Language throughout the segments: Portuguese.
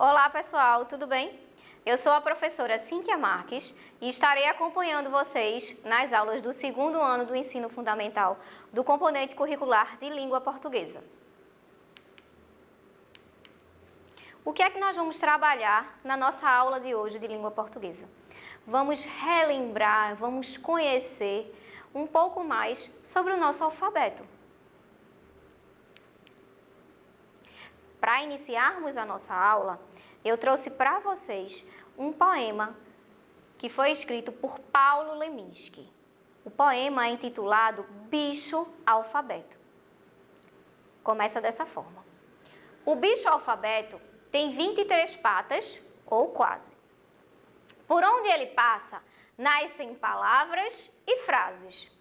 Olá pessoal, tudo bem? Eu sou a professora Cíntia Marques e estarei acompanhando vocês nas aulas do segundo ano do ensino fundamental do componente curricular de língua portuguesa. O que é que nós vamos trabalhar na nossa aula de hoje de língua portuguesa? Vamos relembrar, vamos conhecer um pouco mais sobre o nosso alfabeto. Para iniciarmos a nossa aula, eu trouxe para vocês um poema que foi escrito por Paulo Leminski. O poema é intitulado Bicho Alfabeto. Começa dessa forma. O bicho alfabeto tem 23 patas, ou quase. Por onde ele passa, nascem palavras e frases.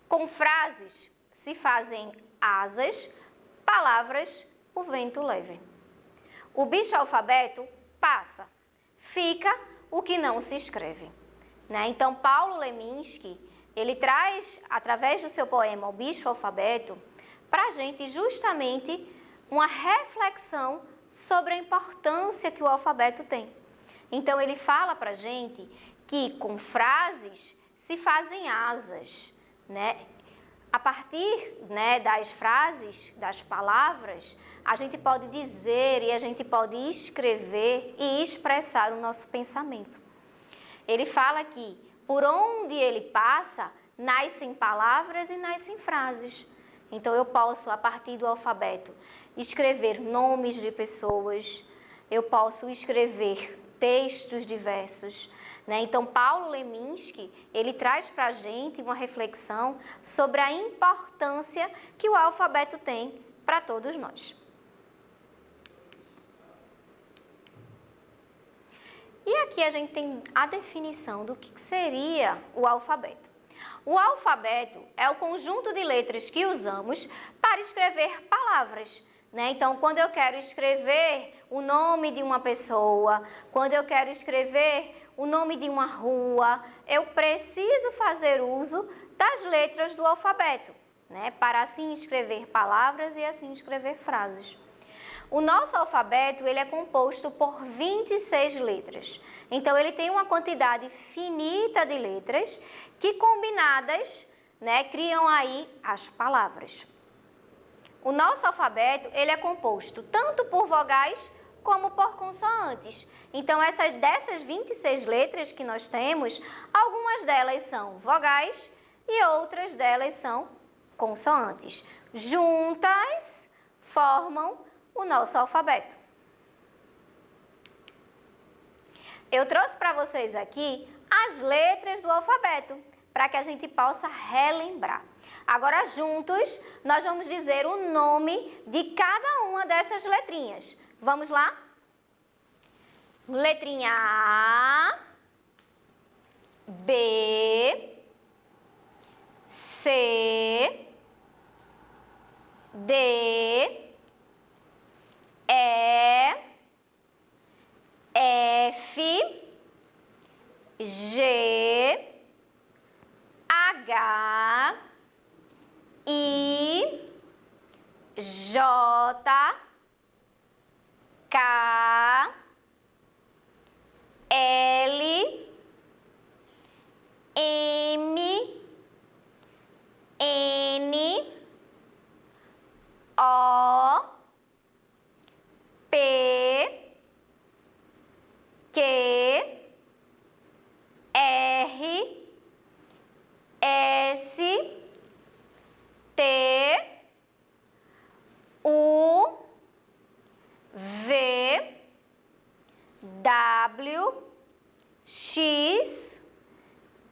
Com frases se fazem asas, palavras o vento leve. O bicho alfabeto passa, fica o que não se escreve. Então, Paulo Leminski, ele traz, através do seu poema O Bicho Alfabeto, para a gente justamente uma reflexão sobre a importância que o alfabeto tem. Então, ele fala para a gente que com frases se fazem asas, A partir das frases, das palavras, a gente pode dizer e a gente pode escrever e expressar o nosso pensamento. Ele fala que por onde ele passa, nascem palavras e nascem frases. Então eu posso, a partir do alfabeto, escrever nomes de pessoas, eu posso escrever textos diversos. Então, Paulo Leminski, ele traz para a gente uma reflexão sobre a importância que o alfabeto tem para todos nós. E aqui a gente tem a definição do que seria o alfabeto. O alfabeto é o conjunto de letras que usamos para escrever palavras. Então, quando eu quero escrever o nome de uma pessoa, quando eu quero escrever o nome de uma rua, eu preciso fazer uso das letras do alfabeto, para assim escrever palavras e assim escrever frases. O nosso alfabeto ele é composto por 26 letras. Então, ele tem uma quantidade finita de letras que, combinadas, criam aí as palavras. O nosso alfabeto ele é composto tanto por vogais como por consoantes. Então, dessas 26 letras que nós temos, algumas delas são vogais e outras delas são consoantes. Juntas, formam o nosso alfabeto. Eu trouxe para vocês aqui as letras do alfabeto, para que a gente possa relembrar. Agora, juntos, nós vamos dizer o nome de cada uma dessas letrinhas. Vamos lá? Letrinha A, B, C, D, E, F, G, H, I, J, K, L, M, N, O, P, Q, R, S, T, U, V, W, X,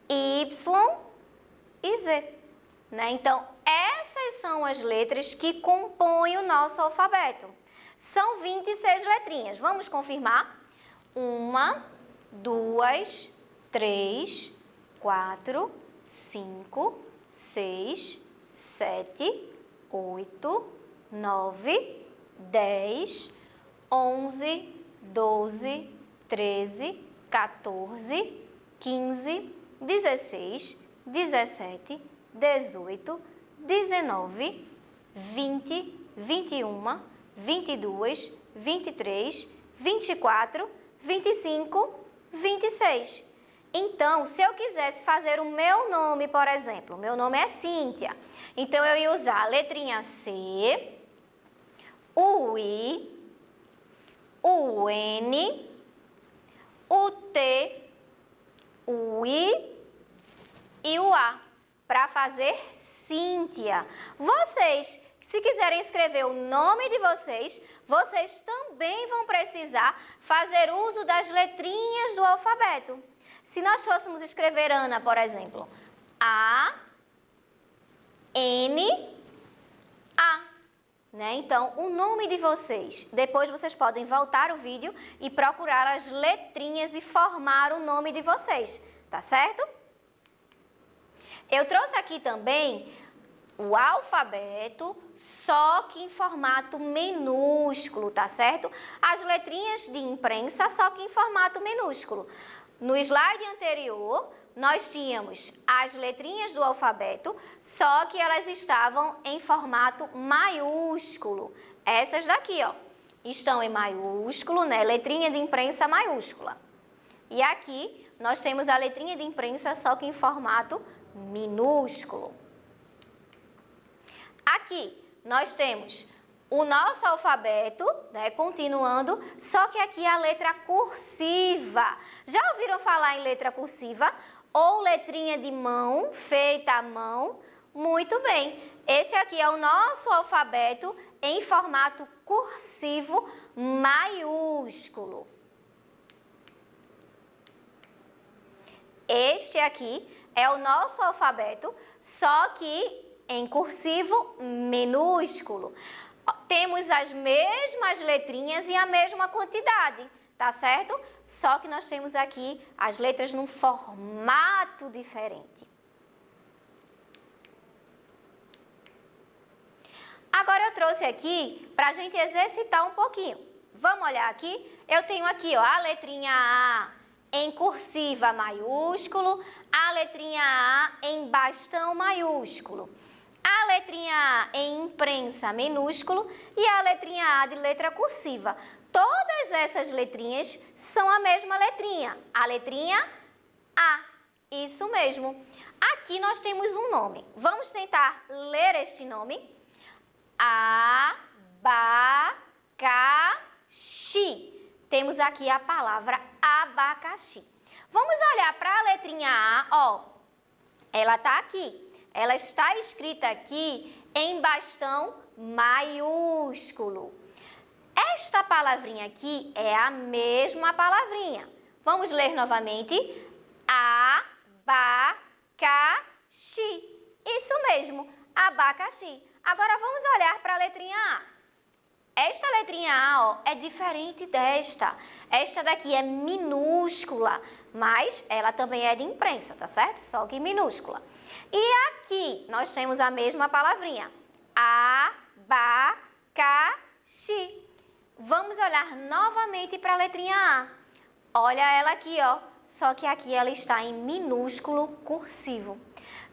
Y e Z. Então, essas são as letras que compõem o nosso alfabeto. São 26 letrinhas. Vamos confirmar? 1, 2, 3, 4, 5, 6, 7, 8, 9, 10, 11, 12, 13, 14, 15, 16, 17, 18, 19, 20, 21, 22, 23, 24, 25, 26. Então, se eu quisesse fazer o meu nome, por exemplo, meu nome é Cíntia, então eu ia usar a letrinha C, o I, o N, o T, o I e o A, para fazer Cíntia. Vocês, se quiserem escrever o nome de vocês, vocês também vão precisar fazer uso das letrinhas do alfabeto. Se nós fôssemos escrever Ana, por exemplo, A, N, A, né? Então, o nome de vocês. Depois vocês podem voltar o vídeo e procurar as letrinhas e formar o nome de vocês, tá certo? Eu trouxe aqui também o alfabeto, só que em formato minúsculo, tá certo? As letrinhas de imprensa, só que em formato minúsculo. No slide anterior, nós tínhamos as letrinhas do alfabeto, só que elas estavam em formato maiúsculo. Essas daqui, ó, estão em maiúsculo, né? Letrinha de imprensa maiúscula. E aqui, nós temos a letrinha de imprensa, só que em formato minúsculo. Aqui, nós temos o nosso alfabeto, né, continuando, só que aqui é a letra cursiva. Já ouviram falar em letra cursiva? Ou letrinha de mão, feita à mão? Muito bem, esse aqui é o nosso alfabeto em formato cursivo maiúsculo. Este aqui é o nosso alfabeto, só que em cursivo minúsculo. Temos as mesmas letrinhas e a mesma quantidade, tá certo? Só que nós temos aqui as letras num formato diferente. Agora eu trouxe aqui para a gente exercitar um pouquinho. Vamos olhar aqui? Eu tenho aqui, ó, a letrinha A em cursiva maiúsculo, a letrinha A em bastão maiúsculo, a letrinha A em imprensa minúsculo e a letrinha A de letra cursiva. Todas essas letrinhas são a mesma letrinha, a letrinha A. Isso mesmo. Aqui nós temos um nome. Vamos tentar ler este nome. Abacaxi. Temos aqui a palavra abacaxi. Vamos olhar para a letrinha A, ó. Ela está aqui. Ela está escrita aqui em bastão maiúsculo. Esta palavrinha aqui é a mesma palavrinha. Vamos ler novamente. Abacaxi. Isso mesmo, abacaxi. Agora vamos olhar para a letrinha A. Esta letrinha A, ó, é diferente desta. Esta daqui é minúscula, mas ela também é de imprensa, tá certo? Só que minúscula. E aqui nós temos a mesma palavrinha, abacaxi. Vamos olhar novamente para a letrinha A. Olha ela aqui, ó, só que aqui ela está em minúsculo cursivo.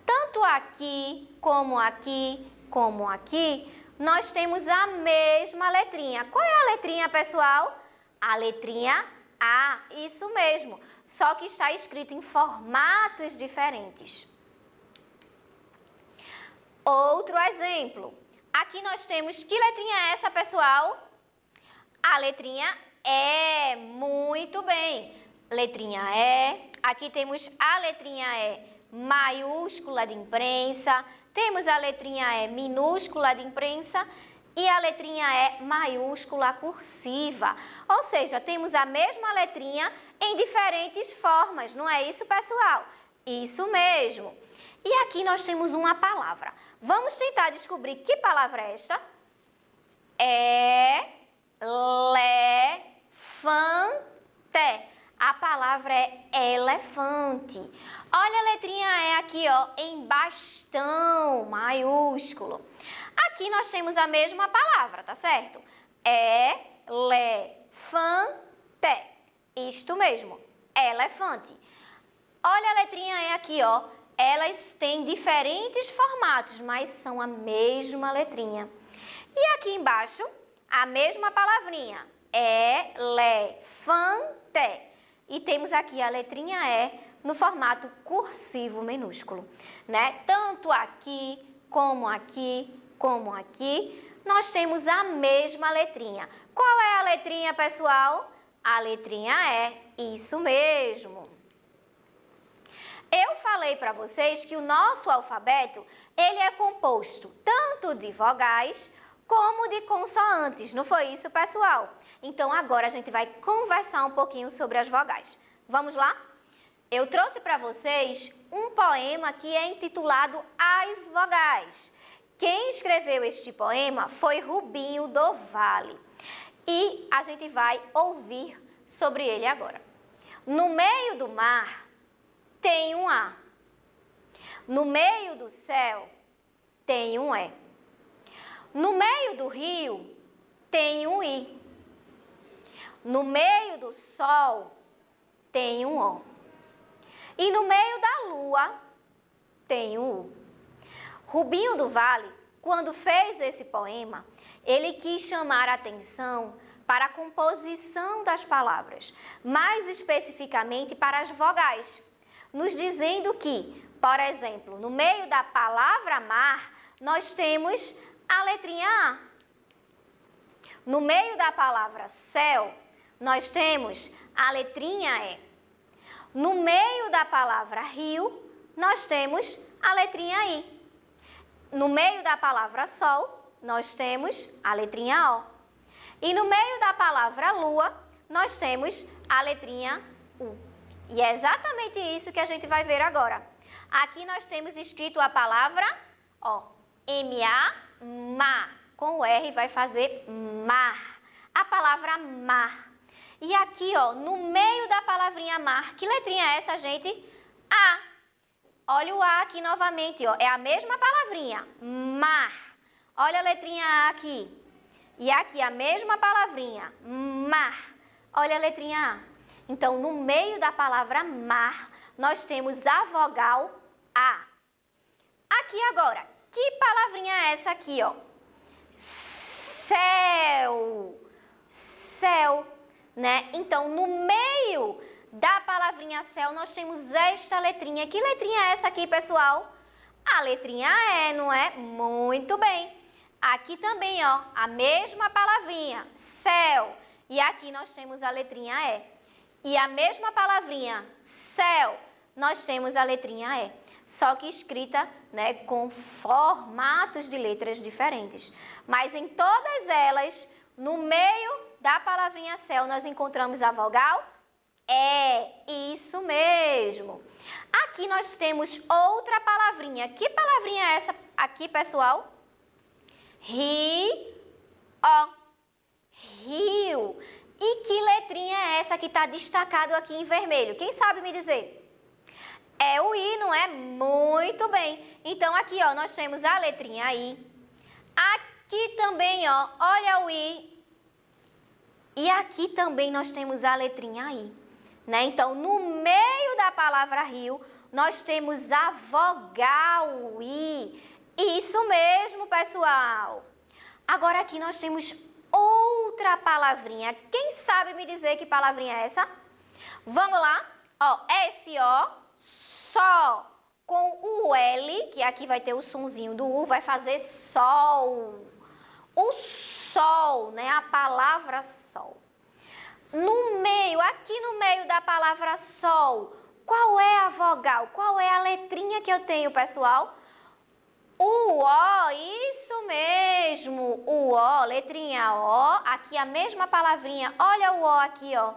Tanto aqui, como aqui, como aqui, nós temos a mesma letrinha. Qual é a letrinha, pessoal? A letrinha A, isso mesmo, só que está escrito em formatos diferentes. Outro exemplo. Aqui nós temos, que letrinha é essa, pessoal? A letrinha E, muito bem. Letrinha E. Aqui temos a letrinha E maiúscula de imprensa. Temos a letrinha E minúscula de imprensa e a letrinha E maiúscula cursiva. Ou seja, temos a mesma letrinha em diferentes formas, não é isso, pessoal? Isso mesmo. E aqui nós temos uma palavra. Vamos tentar descobrir que palavra é esta? Elefante. A palavra é elefante. Olha a letrinha E aqui, ó, em bastão maiúsculo. Aqui nós temos a mesma palavra, tá certo? Elefante. Isto mesmo, elefante. Olha a letrinha E aqui, ó. Elas têm diferentes formatos, mas são a mesma letrinha. E aqui embaixo, a mesma palavrinha, elefante. E temos aqui a letrinha E no formato cursivo minúsculo, né? Tanto aqui, como aqui, como aqui, nós temos a mesma letrinha. Qual é a letrinha, pessoal? A letrinha E, isso mesmo. Eu falei para vocês que o nosso alfabeto, ele é composto tanto de vogais como de consoantes, não foi isso, pessoal? Então, agora a gente vai conversar um pouquinho sobre as vogais. Vamos lá? Eu trouxe para vocês um poema que é intitulado As Vogais. Quem escreveu este poema foi Rubinho do Vale. E a gente vai ouvir sobre ele agora. No meio do mar tem um A. No meio do céu tem um E. No meio do rio tem um I. No meio do sol tem um O. E no meio da lua tem um U. Rubinho do Vale, quando fez esse poema, ele quis chamar a atenção para a composição das palavras, mais especificamente para as vogais, nos dizendo que, por exemplo, no meio da palavra mar, nós temos a letrinha A. No meio da palavra céu, nós temos a letrinha E. No meio da palavra rio, nós temos a letrinha I. No meio da palavra sol, nós temos a letrinha O. E no meio da palavra lua, nós temos a letrinha U. E é exatamente isso que a gente vai ver agora. Aqui nós temos escrito a palavra, ó, M-A, ma. Com o R vai fazer mar. A palavra mar. E aqui, ó, no meio da palavrinha mar, que letrinha é essa, gente? A. Olha o A aqui novamente, ó, é a mesma palavrinha, mar. Olha a letrinha A aqui. E aqui a mesma palavrinha, mar. Olha a letrinha A. Então, no meio da palavra mar, nós temos a vogal A. Aqui agora, que palavrinha é essa aqui, ó? Céu. Céu, né? Então, no meio da palavrinha céu, nós temos esta letrinha. Que letrinha é essa aqui, pessoal? A letrinha E, não é? Muito bem. Aqui também, ó, a mesma palavrinha, céu. E aqui nós temos a letrinha E. E a mesma palavrinha, céu, nós temos a letrinha E. Só que escrita, né, com formatos de letras diferentes. Mas em todas elas, no meio da palavrinha céu, nós encontramos a vogal E. Isso mesmo. Aqui nós temos outra palavrinha. Que palavrinha é essa aqui, pessoal? Ri-o. Rio. E que letrinha é essa que está destacado aqui em vermelho? Quem sabe me dizer? É o I, não é? Muito bem. Então, aqui, ó, nós temos a letrinha I. Aqui também, ó, olha o I. E aqui também nós temos a letrinha I, né? Então, no meio da palavra rio, nós temos a vogal I. Isso mesmo, pessoal. Agora aqui nós temos outra palavrinha. Quem sabe me dizer que palavrinha é essa? Vamos lá. Ó, S-O, só. Com o L, que aqui vai ter o sonzinho do U, vai fazer sol. O sol, né? A palavra sol. No meio, aqui no meio da palavra sol, qual é a vogal? Qual é a letrinha que eu tenho, pessoal? O O, isso mesmo, o O, letrinha O, aqui a mesma palavrinha, olha o O aqui, ó.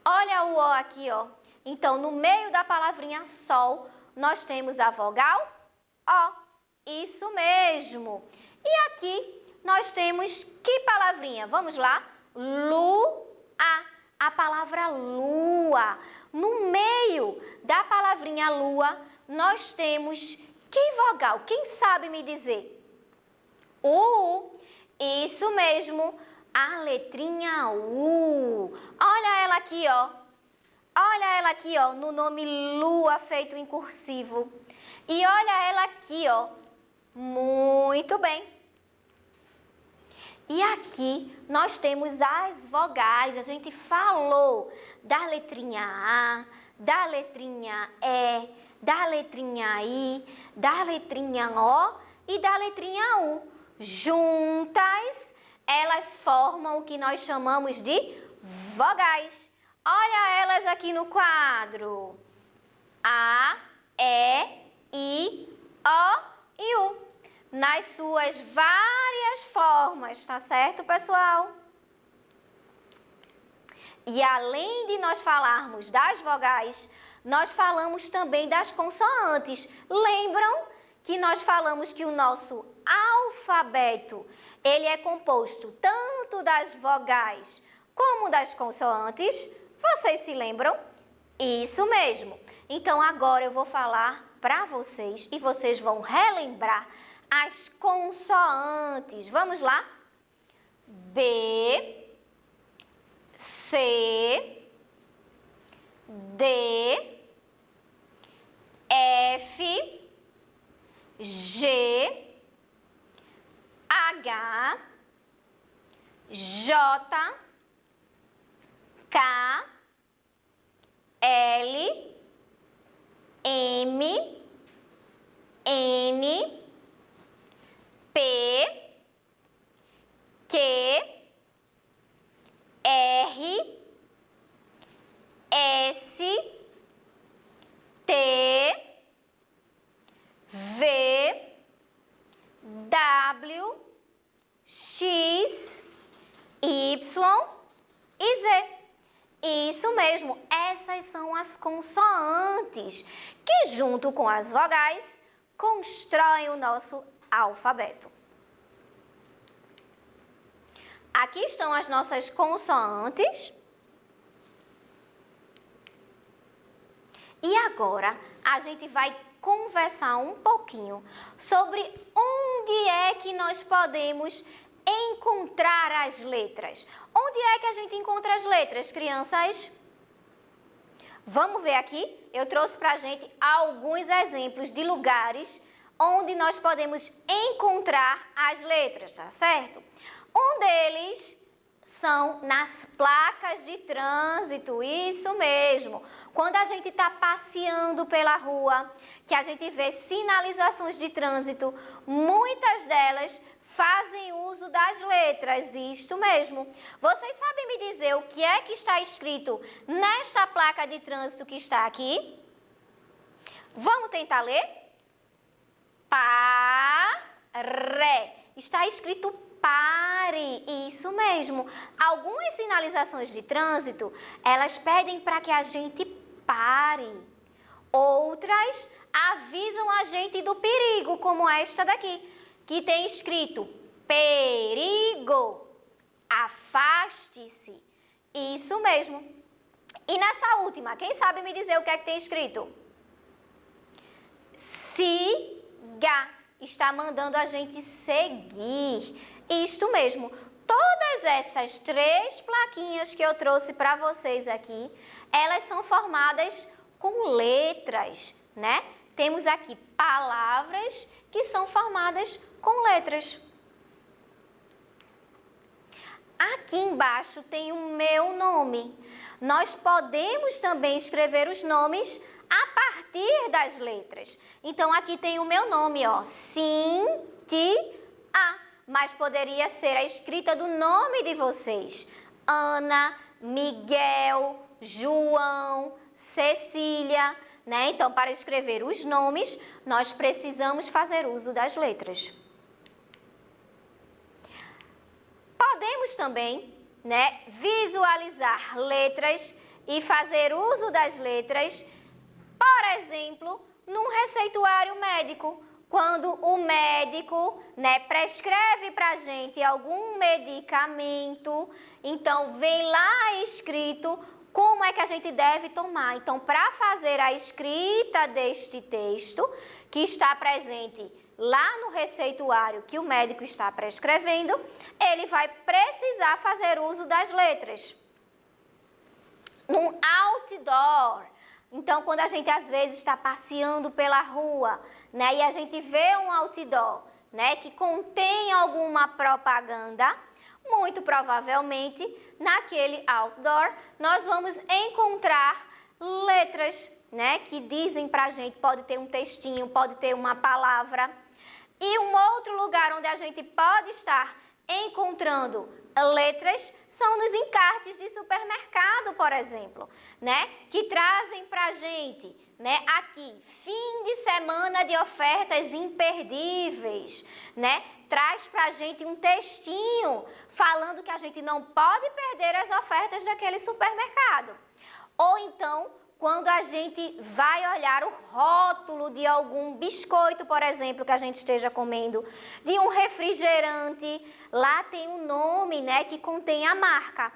Olha o O aqui, ó. Então, no meio da palavrinha sol, nós temos a vogal O, isso mesmo. E aqui nós temos que palavrinha? Vamos lá, lua, a palavra lua. No meio da palavrinha lua, nós temos que vogal? Quem sabe me dizer? U. Isso mesmo, a letrinha U. Olha ela aqui, ó. Olha ela aqui, ó, no nome lua feito em cursivo. E olha ela aqui, ó. Muito bem. E aqui nós temos as vogais. A gente falou da letrinha A, da letrinha E, da letrinha I, da letrinha O e da letrinha U. Juntas, elas formam o que nós chamamos de vogais. Olha elas aqui no quadro. A, E, I, O e U. Nas suas várias formas, tá certo, pessoal? E além de nós falarmos das vogais, nós falamos também das consoantes. Lembram que nós falamos que o nosso alfabeto, ele é composto tanto das vogais como das consoantes? Vocês se lembram? Isso mesmo. Então agora eu vou falar para vocês e vocês vão relembrar as consoantes. Vamos lá? B, C, D, F, G, H, J, K, L, M, N, P, Q, R, S, T, V, W, X, Y e Z. Isso mesmo, essas são as consoantes que, junto com as vogais, constroem o nosso alfabeto. Aqui estão as nossas consoantes. E agora a gente vai conversar um pouquinho sobre onde é que nós podemos encontrar as letras. Onde é que a gente encontra as letras, crianças? Vamos ver aqui? Eu trouxe para a gente alguns exemplos de lugares onde nós podemos encontrar as letras, tá certo? Um deles são nas placas de trânsito, isso mesmo. Quando a gente está passeando pela rua, que a gente vê sinalizações de trânsito, muitas delas fazem uso das letras, isto mesmo. Vocês sabem me dizer o que é que está escrito nesta placa de trânsito que está aqui? Vamos tentar ler? Pare. Está escrito pare, isso mesmo. Algumas sinalizações de trânsito, elas pedem para que a gente pare. Outras avisam a gente do perigo, como esta daqui, que tem escrito perigo, afaste-se. Isso mesmo. E nessa última, quem sabe me dizer o que é que tem escrito? Siga. Está mandando a gente seguir. Isto mesmo. Todas essas 3 plaquinhas que eu trouxe para vocês aqui, elas são formadas com letras, né? Temos aqui palavras que são formadas com letras. Aqui embaixo tem o meu nome. Nós podemos também escrever os nomes a partir das letras. Então, aqui tem o meu nome, ó, Cintia, mas poderia ser a escrita do nome de vocês. Ana, Miguel, João, Cecília, né? Então, para escrever os nomes, nós precisamos fazer uso das letras. Podemos também, né, visualizar letras e fazer uso das letras, por exemplo, num receituário médico, quando o médico, né, prescreve para a gente algum medicamento, então vem lá escrito como é que a gente deve tomar. Então, para fazer a escrita deste texto, que está presente lá no receituário que o médico está prescrevendo, ele vai precisar fazer uso das letras. Num outdoor. Então, quando a gente às vezes está passeando pela rua, né, e a gente vê um outdoor, né, que contém alguma propaganda, muito provavelmente, naquele outdoor, nós vamos encontrar letras, né, que dizem pra gente, pode ter um textinho, pode ter uma palavra. E um outro lugar onde a gente pode estar encontrando letras são nos encartes de supermercado, por exemplo, né, que trazem pra gente, né, aqui, fim de semana de ofertas imperdíveis, né, traz pra gente um textinho falando que a gente não pode perder as ofertas daquele supermercado. Ou então, quando a gente vai olhar o rótulo de algum biscoito, por exemplo, que a gente esteja comendo, de um refrigerante, lá tem um nome, né, que contém a marca.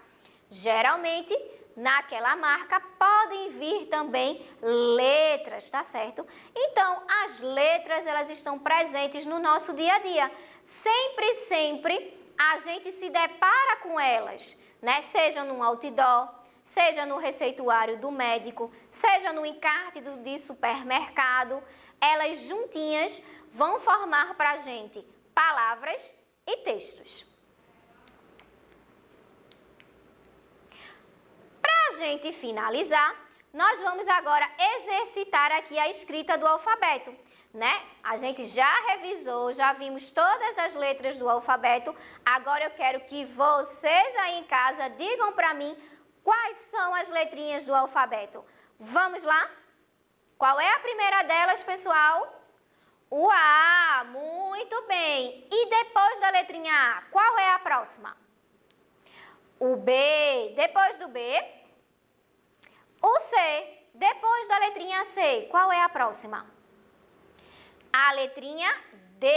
Geralmente, naquela marca podem vir também letras, tá certo? Então, as letras, elas estão presentes no nosso dia a dia. Sempre a gente se depara com elas, né? Seja num outdoor, seja no receituário do médico, seja no encarte de supermercado, elas juntinhas vão formar para a gente palavras e textos. Para a gente finalizar, nós vamos agora exercitar aqui a escrita do alfabeto, né? A gente já revisou, já vimos todas as letras do alfabeto, agora eu quero que vocês aí em casa digam para mim quais são as letrinhas do alfabeto. Vamos lá? Qual é a primeira delas, pessoal? O A, muito bem. E depois da letrinha A, qual é a próxima? O B, depois do B. O C, depois da letrinha C, qual é a próxima? A letrinha D,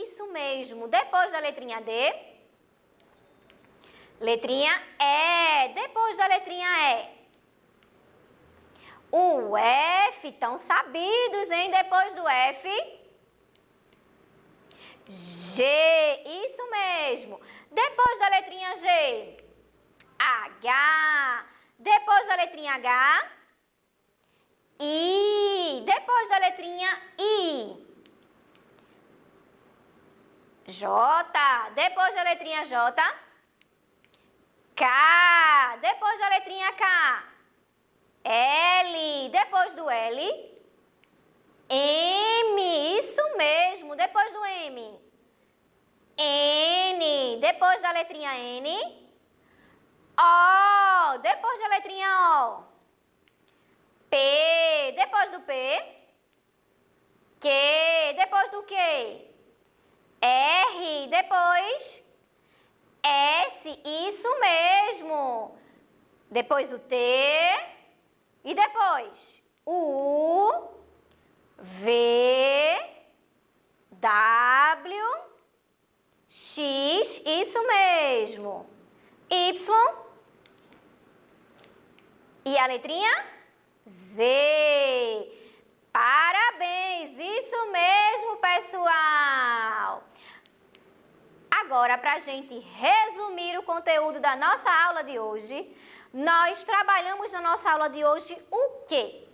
isso mesmo. Depois da letrinha D, letrinha E, depois da letrinha E. O F, tão sabidos, hein? Depois do F. G, isso mesmo. Depois da letrinha G. H, depois da letrinha H. I, depois da letrinha I. J, depois da letrinha J. K, depois da letrinha K. L, depois do L. M, isso mesmo, depois do M. N, depois da letrinha N. O, depois da letrinha O. P, depois do P. Q, depois do Q. R, depois S, isso mesmo. Depois o T. E depois U, V, W, X, isso mesmo. Y. E a letrinha Z. Parabéns, isso mesmo, pessoal. Agora, para a gente resumir o conteúdo da nossa aula de hoje, nós trabalhamos na nossa aula de hoje o quê?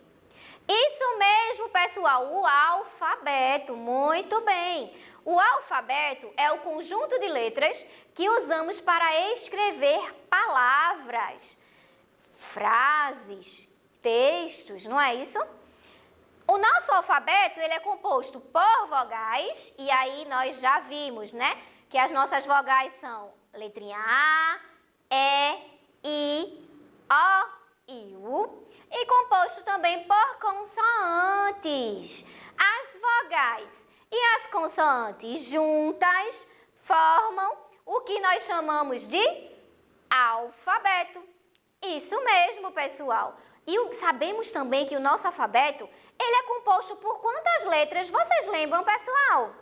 Isso mesmo, pessoal, o alfabeto. Muito bem. O alfabeto é o conjunto de letras que usamos para escrever palavras, frases, textos, não é isso? O nosso alfabeto, ele é composto por vogais, e aí nós já vimos, né, que as nossas vogais são letrinha A, E, I, O e U, e composto também por consoantes. As vogais e as consoantes juntas formam o que nós chamamos de alfabeto. Isso mesmo, pessoal. E sabemos também que o nosso alfabeto, ele é composto por quantas letras? Vocês lembram, pessoal?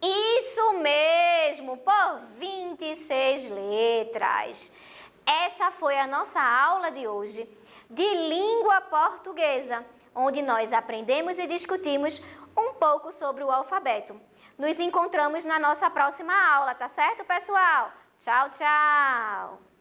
Isso mesmo, por 26 letras. Essa foi a nossa aula de hoje de língua portuguesa, onde nós aprendemos e discutimos um pouco sobre o alfabeto. Nos encontramos na nossa próxima aula, tá certo, pessoal? Tchau, tchau!